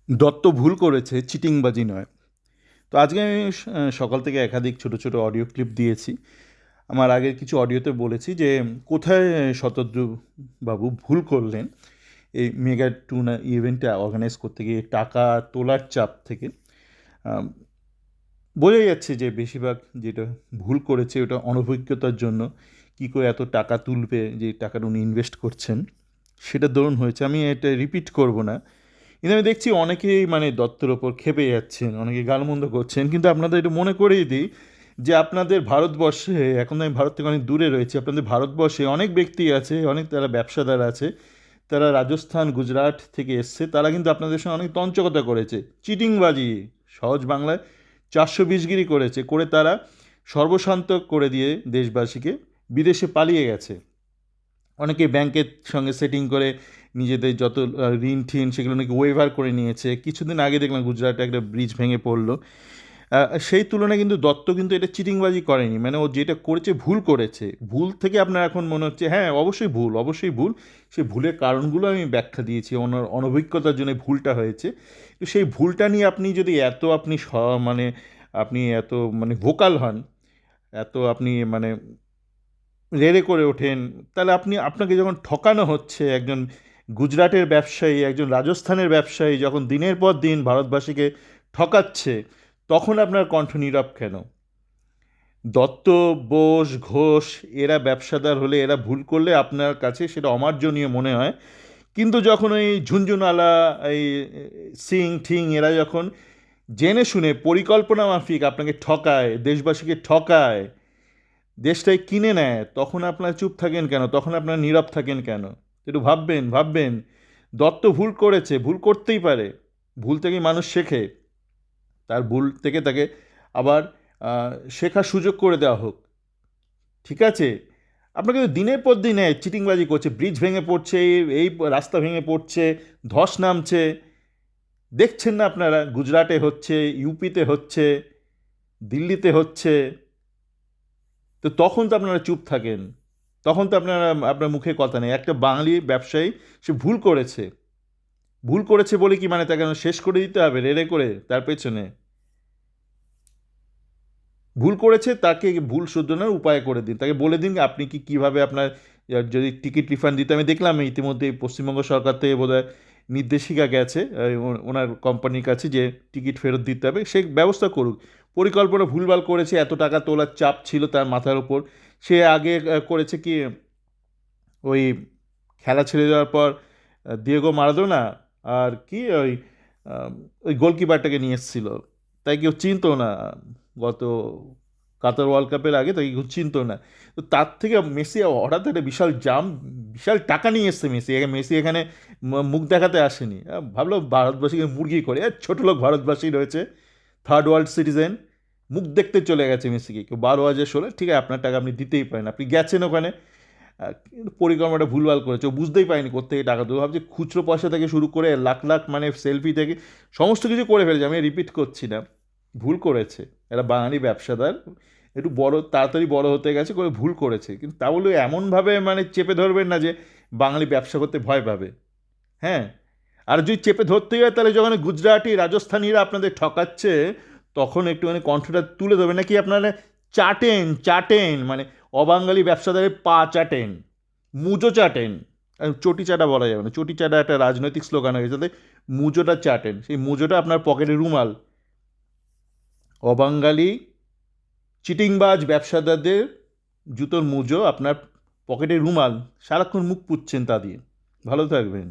দত্ত ভুল করেছে, চিটিংবাজি নয়। তো আজকে আমি সকাল থেকে একাধিক ছোট ছোট অডিও ক্লিপ দিয়েছি। আমার আগের কিছু অডিওতে বলেছি যে কোথায় শতদ্রু বাবু ভুল করলেন এই মেগা টুর্না ইভেন্টটা অর্গানাইজ করতে গিয়ে টাকা তোলার চাপ থেকে। আম, বোঝাই যাচ্ছে যে বেশিরভাগ যেটা ভুল করেছে ওটা অনভিজ্ঞতার জন্য। কী করে এত টাকা তুলবে, যে টাকাটা উনি ইনভেস্ট করছেন সেটা দরুন হয়েছে। আমি এটা রিপিট করব না, কিন্তু আমি দেখছি অনেকেই মানে দত্তের ওপর ক্ষেপে যাচ্ছেন, অনেকে গালমন্দ করছেন, কিন্তু আপনাদের একটু মনে করেই দিই যে আপনাদের ভারতবর্ষে, এখন আমি ভারত থেকে অনেক দূরে রয়েছি, আপনাদের ভারতবর্ষে অনেক ব্যক্তি আছে, অনেক তারা ব্যবসাদার আছে, তারা রাজস্থান গুজরাট থেকে এসছে, তারা কিন্তু আপনাদের সঙ্গে অনেক তঞ্চকতা করেছে, চিটিংবাজি, সহজ বাংলায় 420গিরি করেছে, করে তারা সর্বশান্ত করে দিয়ে দেশবাসীকে বিদেশে পালিয়ে গেছে। অনেকে ব্যাংকের সঙ্গে সেটিং করে নিজেদের যত ঋণ ঠিন সেগুলো নাকি ওয়েভার করে নিয়েছে। কিছুদিন আগে দেখলাম গুজরাটে একটা ব্রিজ ভেঙে পড়লো। সেই তুলনায় কিন্তু দত্ত কিন্তু এটা চিটিংবাজি করেনি, মানে ও যেটা করেছে ভুল করেছে। ভুল থেকে আপনার এখন মনে হচ্ছে হ্যাঁ অবশ্যই ভুল, অবশ্যই ভুল। সেই ভুলের কারণগুলো আমি ব্যাখ্যা দিয়েছি, ওনার অনভিজ্ঞতার জন্য ভুলটা হয়েছে। তো সেই ভুলটা নিয়ে আপনি যদি এত আপনি মানে আপনি এত মানে ভোকাল হন, এত আপনি মানে রেড়ে করে ওঠেন, তাহলে আপনাকে যখন ঠকানো হচ্ছে, একজন গুজরাটের ব্যবসায়ী, একজন রাজস্থানের ব্যবসায়ী যখন দিনের পর দিন ভারতবাসীকে ঠকাচ্ছে, তখন আপনার কণ্ঠ নীরব কেন? দত্ত, বোস, ঘোষ এরা ব্যবসাদার হলে, এরা ভুল করলে আপনার কাছে সেটা অমার্জনীয় মনে হয়। কিন্তু যখন ওই ঝুনঝুনওয়ালা, এই সিং ঠিং এরা যখন জেনে শুনে পরিকল্পনা মাফিক আপনাকে ঠকায়, দেশবাসীকে ঠকায়, দেশটাই কিনে নেয়, তখন আপনার চুপ থাকেন কেন? তখন আপনার নীরব থাকেন কেন? একটু ভাববেন, ভাববেন। দত্ত ভুল করেছে, ভুল করতেই পারে। ভুল থেকেই মানুষ শেখে। তার ভুল থেকে তাকে আবার শেখার সুযোগ করে দেওয়া হোক। ঠিক আছে? আপনাকে তো দিনের পর দিন চিটিংবাজি করছে, ব্রিজ ভেঙে পড়ছে, এই রাস্তা ভেঙে পড়ছে, ধস নামছে। দেখছেন না আপনারা? গুজরাটে হচ্ছে, ইউপিতে হচ্ছে, দিল্লিতে হচ্ছে। তো তখন তো আপনারা চুপ থাকেন, তখন তো আপনার মুখে কথা নেই। একটা বাঙালি ব্যবসায়ী, সে ভুল করেছে, ভুল করেছে বলে কি মানে তাকে শেষ করে দিতে হবে রেড়ে করে তার পেছনে? ভুল করেছে, তাকে ভুল শুধরানোর উপায় করে দিন, তাকে বলে দিন আপনি কীভাবে আপনার যদি টিকিট রিফান্ড দিতে। আমি দেখলাম ইতিমধ্যে পশ্চিমবঙ্গ সরকার থেকে বোধহয় নির্দেশিকা গেছে ওনার কোম্পানির কাছে যে টিকিট ফেরত দিতে হবে, সে ব্যবস্থা করুক। পরিকল্পনা ভুলভাল করেছে, এত টাকা তোলার চাপ ছিল তার মাথার ওপর। সে আগে করেছে কি, ওই খেলা ছেড়ে দেওয়ার পর দিয়েগো মারাদোনা আর কি ওই গোলকিপারটাকে নিয়ে এসেছিল, তাই কেউ চিনতো না। গত কাতার ওয়ার্ল্ড কাপের আগে তাকে কেউ চিনতো না। তো তার থেকে মেসি হঠাৎ একটা বিশাল বিশাল টাকা নিয়ে এসছে মেসি। মেসি এখানে মুখ দেখাতে আসেনি। ভাবলো ভারতবাসীকে মুরগি করে, ছোটো লোক ভারতবাসী রয়েছে, থার্ড ওয়ার্ল্ড সিটিজেন, মুখ দেখতে চলে গেছে মেসিকে। কেউ 12 হাজার 16, ঠিক আছে আপনার টাকা আপনি দিতেই পারেন, আপনি গেছেন ওখানে। কিন্তু পরিক্রমাটা ভুলভাল করেছে, ও বুঝতেই পারেনি কোত্থেকে টাকা দেবো। ভাবছি খুচরো পয়সা থেকে শুরু করে লাখ লাখ মানে সেলফি থেকে সমস্ত কিছু করে ফেলেছে। আমি রিপিট করছি না, ভুল করেছে। এরা বাঙালি ব্যবসাদার, একটু বড় তাড়াতাড়ি বড় হতে গেছে, করে ভুল করেছে। কিন্তু তা বলে এমনভাবে মানে চেপে ধরবেন না যে বাঙালি ব্যবসা করতে ভয় পাবে। হ্যাঁ, আর যদি চেপে ধরতেই হয় তাহলে যখন গুজরাটি রাজস্থানীরা আপনাদের ঠকাচ্ছে, তখন একটুখানি কণ্ঠটা তুলে দেবেন। নাকি আপনারা চাটেন চাটেন, মানে অবাঙালি ব্যবসাদারের পা চাটেন, মুজো চাটেন। চটি চাটা বলা যাবে না, চটি চাটা একটা রাজনৈতিক স্লোগান হয়ে গেছে। মুজোটা চাটেন, সেই মুজোটা আপনার পকেটে রুমাল। অবাঙালি চিটিংবাজ ব্যবসাদারদের জুতোর মুজো আপনার পকেটে রুমাল, সারাক্ষণ মুখ পুচ্ছেন তা দিয়ে। ভালো থাকবেন।